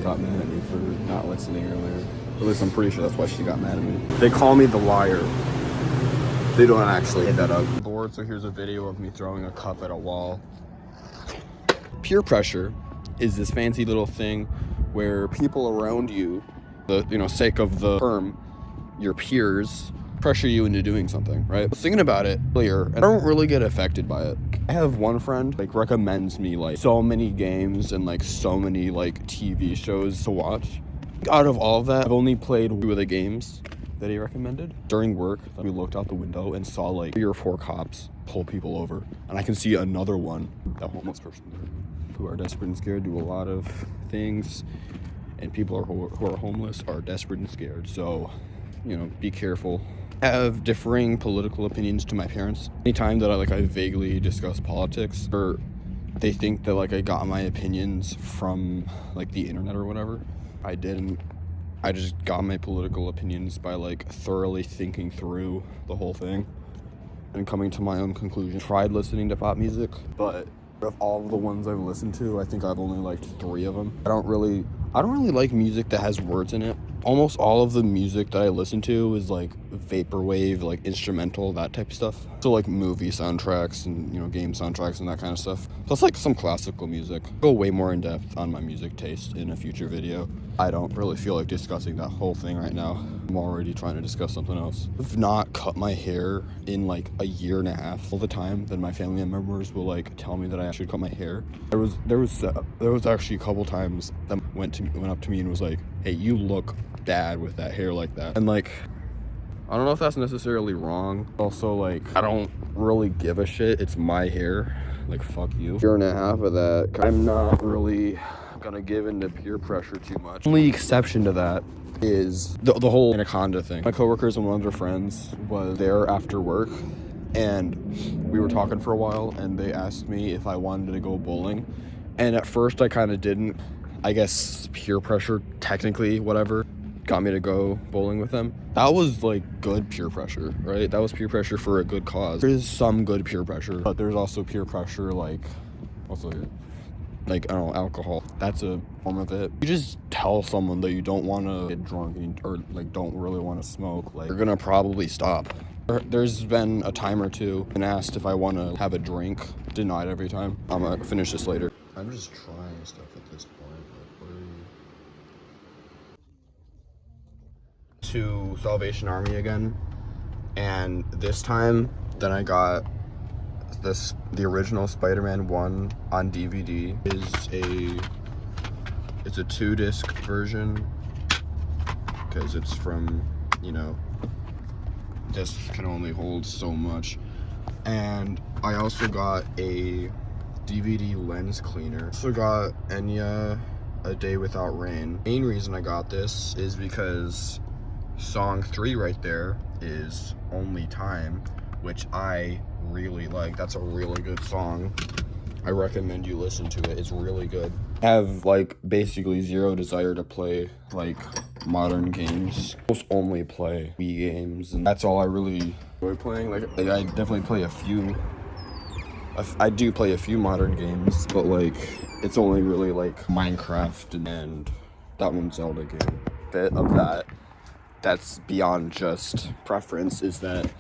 mom got mad at me for not listening earlier. At least I'm pretty sure that's why she got mad at me. They call me the liar. They don't actually hit that up. I'm bored, so here's a video of me throwing a cup at a wall. Peer pressure is this fancy little thing where people around you, the sake of the term, your peers, pressure you into doing something, right? I was thinking about it earlier, and I don't really get affected by it. I have one friend recommends me so many games and so many TV shows to watch. Out of all of that, I've only played 2 of the games that he recommended. During work, we looked out the window and saw 3 or 4 cops pull people over, and I can see another one, that homeless person who are desperate and scared, do a lot of things, and people who are homeless are desperate and scared. So, be careful. I have differing political opinions to my parents. Anytime that I vaguely discuss politics, or they think that I got my opinions from the internet or whatever, I didn't. I just got my political opinions by thoroughly thinking through the whole thing and coming to my own conclusion. Tried listening to pop music, but of all the ones I've listened to, I think I've only liked 3 of them. I don't really like music that has words in it. Almost all of the music that I listen to is vaporwave, instrumental, that type of stuff. So movie soundtracks and game soundtracks and that kind of stuff. Plus some classical music. I'll go way more in depth on my music taste in a future video. I don't really feel like discussing that whole thing right now. I'm already trying to discuss something else. I've not cut my hair in a year and a half. All the time then my family members will tell me that I should cut my hair. There was actually a couple times that went up to me and was like, "Hey, you look bad with that hair like that." And I don't know if that's necessarily wrong. Also, I don't really give a shit. It's my hair. Fuck you. Year and a half of that. I'm not really gonna give into peer pressure too much. Only exception to that is the whole anaconda thing. My coworkers and one of their friends was there after work, and we were talking for a while, and they asked me if I wanted to go bowling. And at first I kind of didn't. I guess peer pressure, technically, whatever, got me to go bowling with them. That was good peer pressure, right? That was peer pressure for a good cause. There's some good peer pressure, but there's also peer pressure I don't know, alcohol. That's a form of it. You just tell someone that you don't want to get drunk or don't really want to smoke, you're gonna probably stop. There's been a time or two and asked if I want to have a drink. Denied every time. I'm gonna finish this later. I'm just trying stuff at this point. To Salvation Army again, and this time then I got the original Spider-Man 1 on DVD. It's a 2-disc version because it's from this can only hold so much. And I also got a DVD lens cleaner. Also got Enya, A Day Without Rain. Main reason I got this is because song 3 right there is Only Time, which I really like. That's a really good song. I recommend you listen to it. It's really good. I have basically zero desire to play modern games. I almost only play Wii games, and that's all I really enjoy playing. I definitely play a few. I do play a few modern games, but it's only really Minecraft and that one Zelda game. Bit of that's beyond just preference is that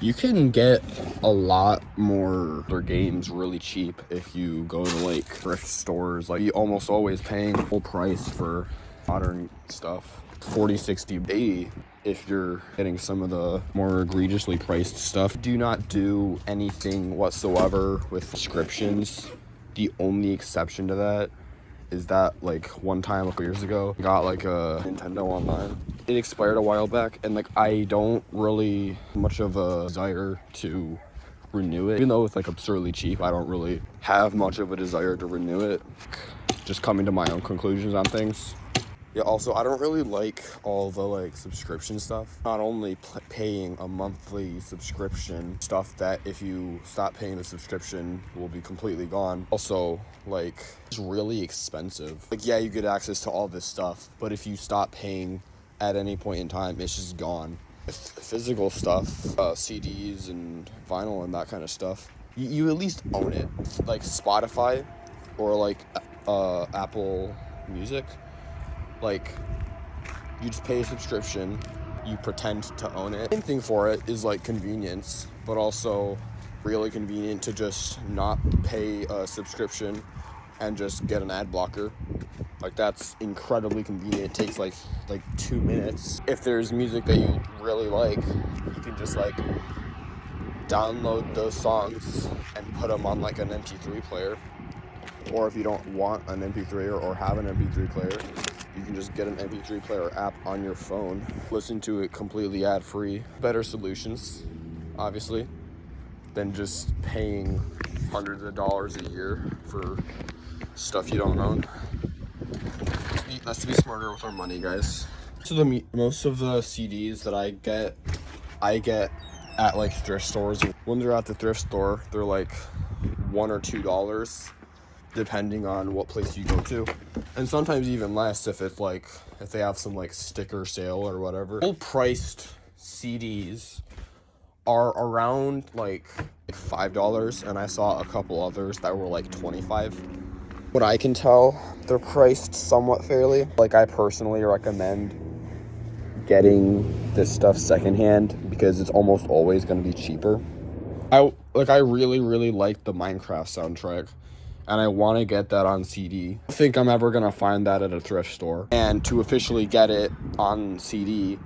you can get a lot more games really cheap if you go to thrift stores. You almost always paying full price for modern stuff, 40, 60, 80 if you're getting some of the more egregiously priced stuff. Do not do anything whatsoever with subscriptions. The only exception to that is that one time a couple years ago I got a Nintendo Online. It expired a while back, and I don't really much of a desire to renew it. Even though it's absurdly cheap, I don't really have much of a desire to renew it. Just coming to my own conclusions on things. Yeah, also, I don't really like all the subscription stuff. Not only paying a monthly subscription, stuff that if you stop paying the subscription will be completely gone. Also, it's really expensive. Yeah, you get access to all this stuff, but if you stop paying at any point in time, it's just gone. With physical stuff, CDs and vinyl and that kind of stuff, you at least own it. Spotify or Apple Music, Like, you just pay a subscription, you pretend to own it. The main thing for it is like convenience, but also really convenient to just not pay a subscription and just get an ad blocker. Like, that's incredibly convenient. It takes like 2 minutes. If there's music that you really like, you can just like download those songs and put them on like an MP3 player. Or if you don't want an MP3 or have an MP3 player, you can just get an MP3 player app on your phone. Listen to it completely ad-free. Better solutions, obviously, than just paying hundreds of dollars a year for stuff you don't own. Let's be smarter with our money, guys. So most of the CDs that I get at like thrift stores. When they're at the thrift store, they're like $1 or $2, depending on what place you go to, and sometimes even less if they have some like sticker sale or whatever. Full priced CDs are around like $5, and I saw a couple others that were like $25. What I can tell, they're priced somewhat fairly. Like, I personally recommend getting this stuff secondhand because it's almost always going to be cheaper. I really like the Minecraft soundtrack, and I want to get that on CD. I think I'm ever going to find that at a thrift store. And to officially get it on CD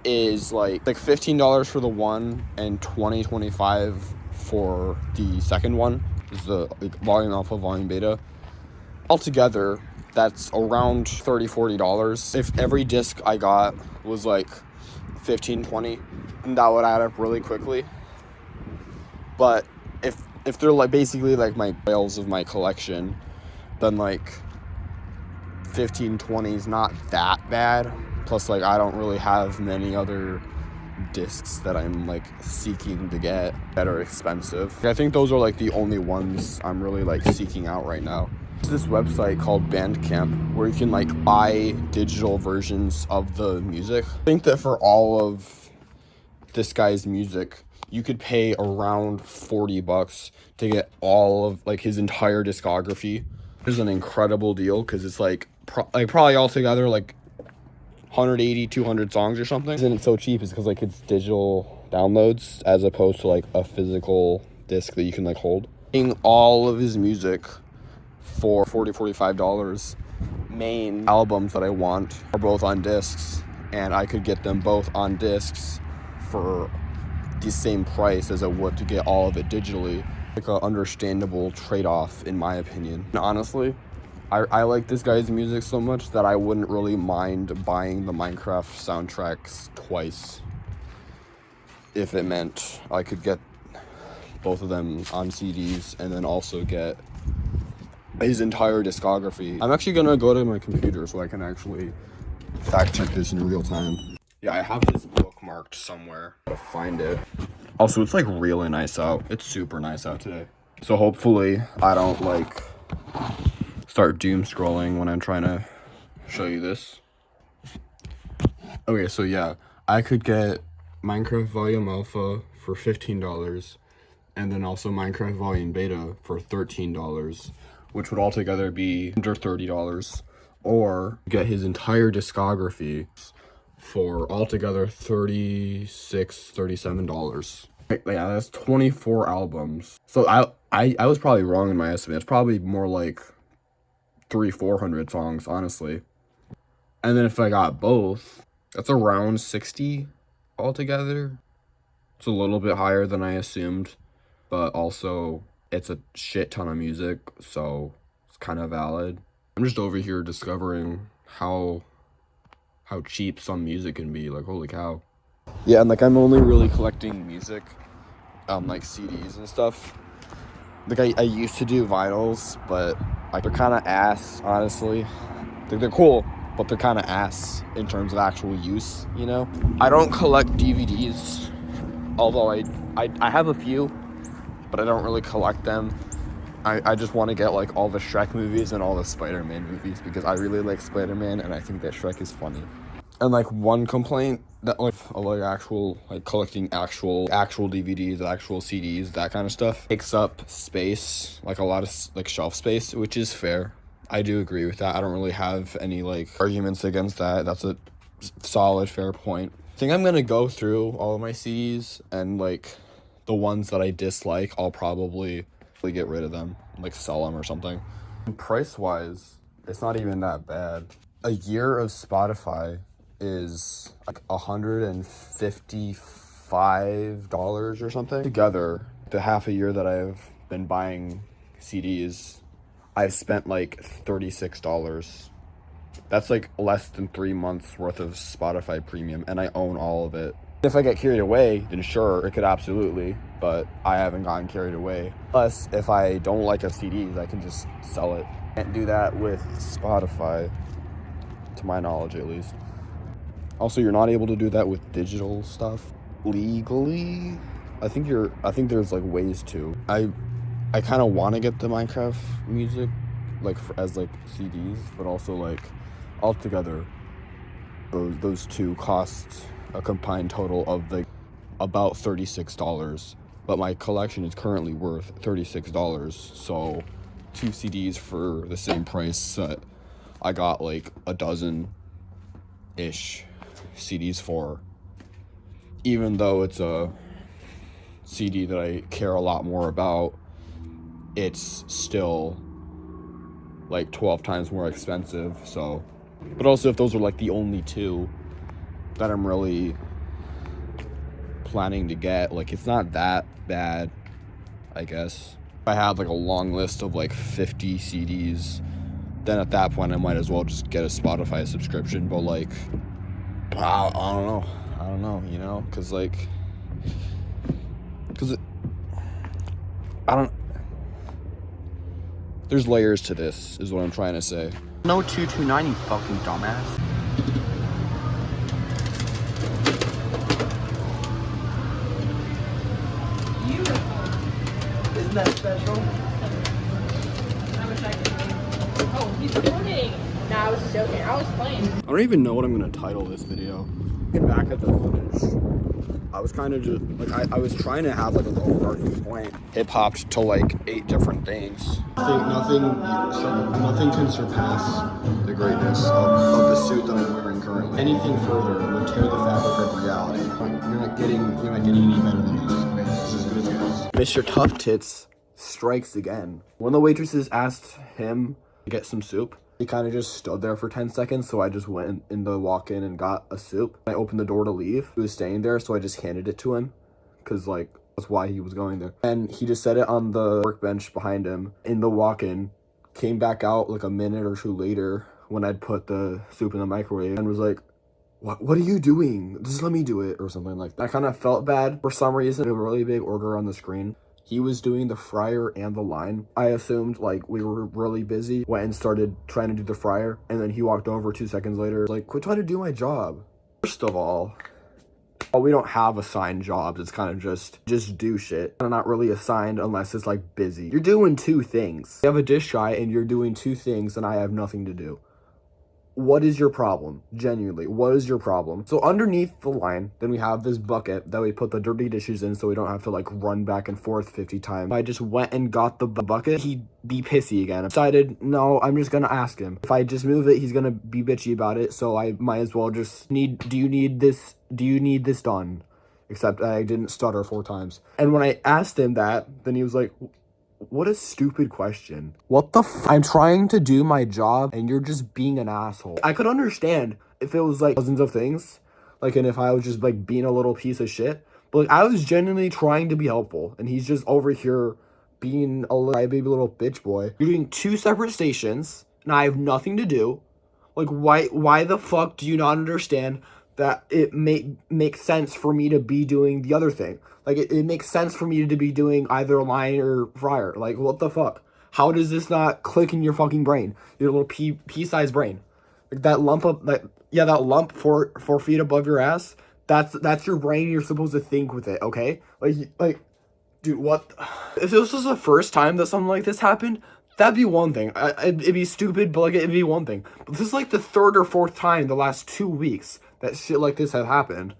is like $15 for the one and $25 for the second one. Is the volume alpha, volume beta. Altogether, that's around $30-$40. If every disc I got was like $15-$20, that would add up really quickly. But if they're like basically like my rails of my collection, then like $15-$20 is not that bad. Plus, like, I don't really have many other discs that I'm like seeking to get that are expensive. I think those are like the only ones I'm really like seeking out right now. There's this website called Bandcamp where you can like buy digital versions of the music. I think that for all of this guy's music, you could pay around $40 to get all of like his entire discography. This is an incredible deal because it's like probably altogether like 180, 200 songs or something. The reason it's so cheap is because like it's digital downloads as opposed to like a physical disc that you can like hold. All of his music for $40-$45. Main albums that I want are both on discs, and I could get them both on discs for the same price as I would to get all of it digitally. Like an understandable trade-off in my opinion. And honestly, I like this guy's music so much that I wouldn't really mind buying the Minecraft soundtracks twice if it meant I could get both of them on CDs and then also get his entire discography. I'm actually gonna go to my computer so I can actually fact check this in real time. Yeah, I have this bookmarked somewhere. I'll find it. Also, it's like really nice out. It's super nice out today. So hopefully I don't like start doom scrolling when I'm trying to show you this. Okay, so yeah, I could get Minecraft Volume Alpha for $15 and then also Minecraft Volume Beta for $13, which would altogether be under $30, or get his entire discography for altogether $37. Yeah, that's 24 albums. So I was probably wrong in my estimate. It's probably more like 300-400 songs, honestly. And then if I got both, that's around 60 altogether. It's a little bit higher than I assumed, but also it's a shit ton of music, so it's kind of valid. I'm just over here discovering how cheap some music can be. Like, holy cow. Yeah, and like I'm only really collecting music, like CDs and stuff. Like I used to do vinyls, but like they're kind of ass, honestly. They're cool, but they're kind of ass in terms of actual use, you know? I don't collect DVDs, although I have a few, but I don't really collect them. I just want to get like all the Shrek movies and all the Spider-Man movies because I really like Spider-Man and I think that Shrek is funny. And like one complaint that like collecting actual DVDs, actual CDs, that kind of stuff takes up space, like a lot of like shelf space, which is fair. I do agree with that. I don't really have any like arguments against that. That's a solid, fair point. I think I'm gonna go through all of my CDs, and like the ones that I dislike, I'll probably get rid of them, like sell them or something. Price wise, it's not even that bad. A year of Spotify is like $155 or something. Together, the half a year that I've been buying CDs, I've spent like $36. That's like less than 3 months worth of Spotify premium, and I own all of it. If I get carried away, then sure, it could absolutely, but I haven't gotten carried away. Plus, if I don't like a CD, I can just sell it. Can't do that with Spotify, to my knowledge at least. Also, you're not able to do that with digital stuff legally. I think there's like ways to. I kind of want to get the Minecraft music like as like CDs, but also like altogether those two cost a combined total of like about $36, but my collection is currently worth $36, so 2 CDs for the same price that I got like a dozen ish CDs for, even though it's a CD that I care a lot more about, it's still like 12 times more expensive. So, but also if those are like the only 2 that I'm really planning to get, like it's not that bad, I guess. If I had like a long list of like 50 CDs, then at that point I might as well just get a Spotify subscription. But like I don't know, you know, because I don't, there's layers to this is what I'm trying to say. No 229, you fucking dumbass. Isn't that special? I wish I could. Oh, he's recording. Nah, I was just joking. I was playing. I don't even know what I'm gonna title this video. Looking back at the footage, I was kind of just like I was trying to have like a overarching point. Hip hopped to like 8 different things. Nothing can surpass the greatness of the suit that I'm wearing currently. Anything further would tear the fabric of reality. You're not getting any better than this. Okay? This is as good as it gets. Mr. Tough Tits strikes again. When the waitresses asked him to get some soup, he kind of just stood there for 10 seconds, so I just went in the walk-in and got a soup. I opened the door to leave. He was staying there, so I just handed it to him, because, like, that's why he was going there. And he just set it on the workbench behind him in the walk-in, came back out, like, a minute or 2 later when I'd put the soup in the microwave, and was like, what are you doing? Just let me do it, or something like that. I kind of felt bad for some reason. A really big order on the screen. He was doing the fryer and the line. I assumed like we were really busy, went and started trying to do the fryer, and then he walked over 2 seconds later, like, quit trying to do my job. First of all, we don't have assigned jobs. It's kind of just do shit. I'm not really assigned unless it's like busy. You're doing 2 things. You have a dish guy and you're doing 2 things and I have nothing to do. What is your problem? Genuinely, what is your problem? So underneath the line, then we have this bucket that we put the dirty dishes in so we don't have to like run back and forth 50 times. I just went and got the bucket. He'd be pissy again. I decided, no, I'm just gonna ask him. If I just move it, he's gonna be bitchy about it. So I might as well just do you need this done? Except I didn't stutter 4 times. And when I asked him that, then he was like, what a stupid question. What the I'm trying to do my job and you're just being an asshole. I could understand if it was like dozens of things, like, and if I was just like being a little piece of shit, but like I was genuinely trying to be helpful and he's just over here being a little baby little bitch boy. You're doing 2 separate stations and I have nothing to do. Like why the fuck do you not understand that it makes sense for me to be doing the other thing? Like, it makes sense for me to be doing either line or fryer. Like, what the fuck? How does this not click in your fucking brain? Your little pea-sized brain. Like, that lump up, that lump 4 feet above your ass, that's your brain. You're supposed to think with it, okay? Like, dude, what? If this was the first time that something like this happened, that'd be one thing. It'd be stupid, but like, it'd be one thing. But this is like the 3rd or 4th time the last 2 weeks that shit like this had happened.